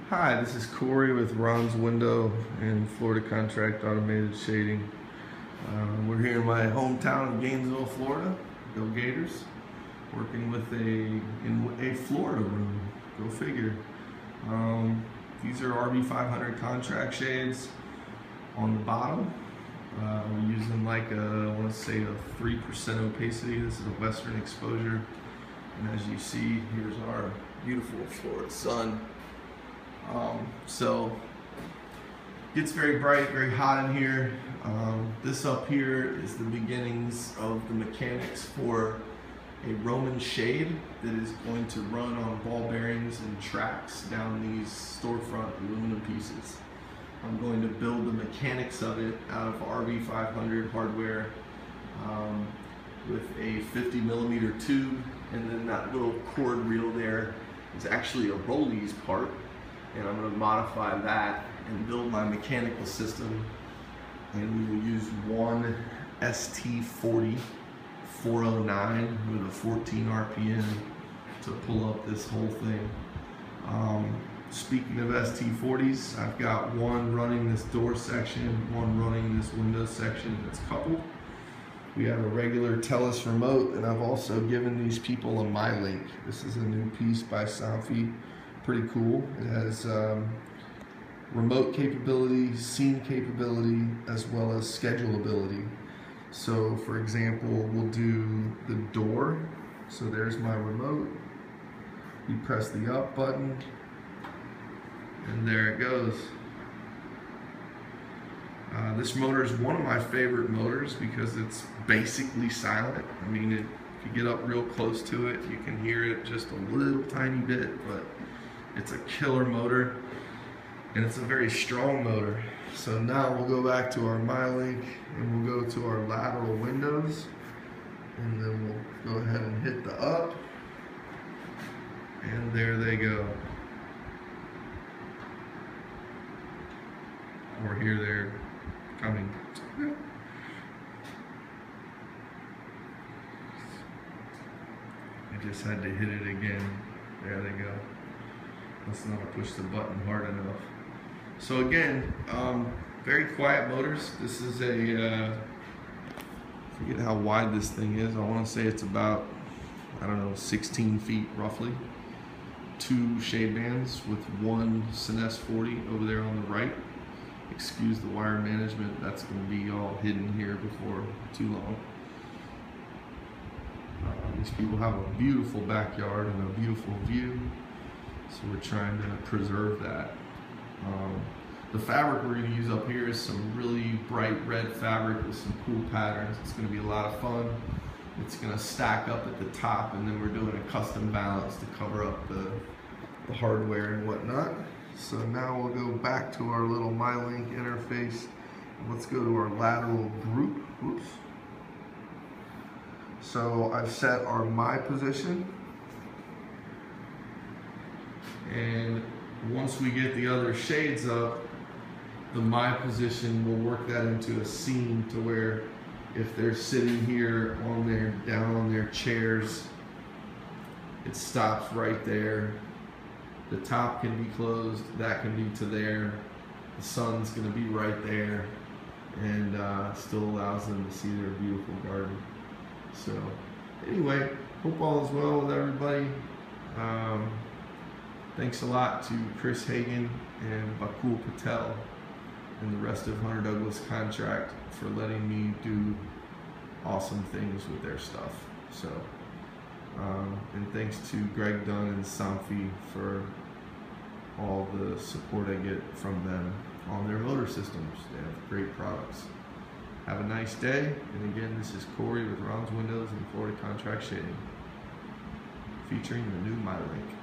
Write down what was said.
Hi, this is Corey with Ron's Window and Florida Contract Automated Shading. We're here in my hometown of Gainesville, Florida. Go Gators! Working with in a Florida room. Go figure. These are RB500 contract shades on the bottom. We're using like I want to say a 3% opacity. This is a Western exposure, and as you see, here's our beautiful Florida sun. So gets very bright, very hot in here. This up here is the beginnings of the mechanics for a Roman shade that is going to run on ball bearings and tracks down these storefront aluminum pieces. I'm going to build the mechanics of it out of RB500 hardware with a 50mm tube, and then that little cord reel there is actually a Rollies part. And I'm going to modify that and build my mechanical system. And we will use one ST40 409 with a 14 RPM to pull up this whole thing. Speaking of ST40s, I've got one running this door section, one running this window section that's coupled. We have a regular Telus remote, and I've also given these people a MyLink. This is a new piece by Somfy. Pretty cool. It has remote capability, scene capability, as well as schedulability. So for example, we'll do the door. So there's my remote. You press the up button, and there it goes. This motor is one of my favorite motors because it's basically silent. I mean, if you get up real close to it, you can hear it just a little tiny bit, but it's a killer motor, and it's a very strong motor. So now we'll go back to our MyLink, and we'll go to our lateral windows, and then we'll go ahead and hit the up, and there they go. Or here they're coming. I just had to hit it again. There they go. Let's not push the button hard enough. So again, very quiet motors. This is a, I forget how wide this thing is. I want to say it's about, I don't know, 16 feet roughly. 2 shade bands with one Cines 40 over there on the right. Excuse the wire management. That's going to be all hidden here before too long. These people have a beautiful backyard and a beautiful view. So we're trying to preserve that. The fabric we're going to use up here is some really bright red fabric with some cool patterns. It's going to be a lot of fun. It's going to stack up at the top, and then we're doing a custom balance to cover up the hardware and whatnot. So now we'll go back to our little MyLink interface. Let's go to our lateral group. Oops. So I've set our My position. And once we get the other shades up, the My position will work that into a scene to where if they're sitting here down on their chairs, it stops right there. The top can be closed, that can be to there. The sun's gonna be right there, and still allows them to see their beautiful garden. So anyway, hope all is well with everybody. Thanks a lot to Chris Hagan and Bakul Patel and the rest of Hunter Douglas Contract for letting me do awesome things with their stuff. So, and thanks to Greg Dunn and Somfy for all the support I get from them on their motor systems. They have great products. Have a nice day. And again, this is Corey with Ron's Windows and Florida Contract Shading, featuring the new MyLink.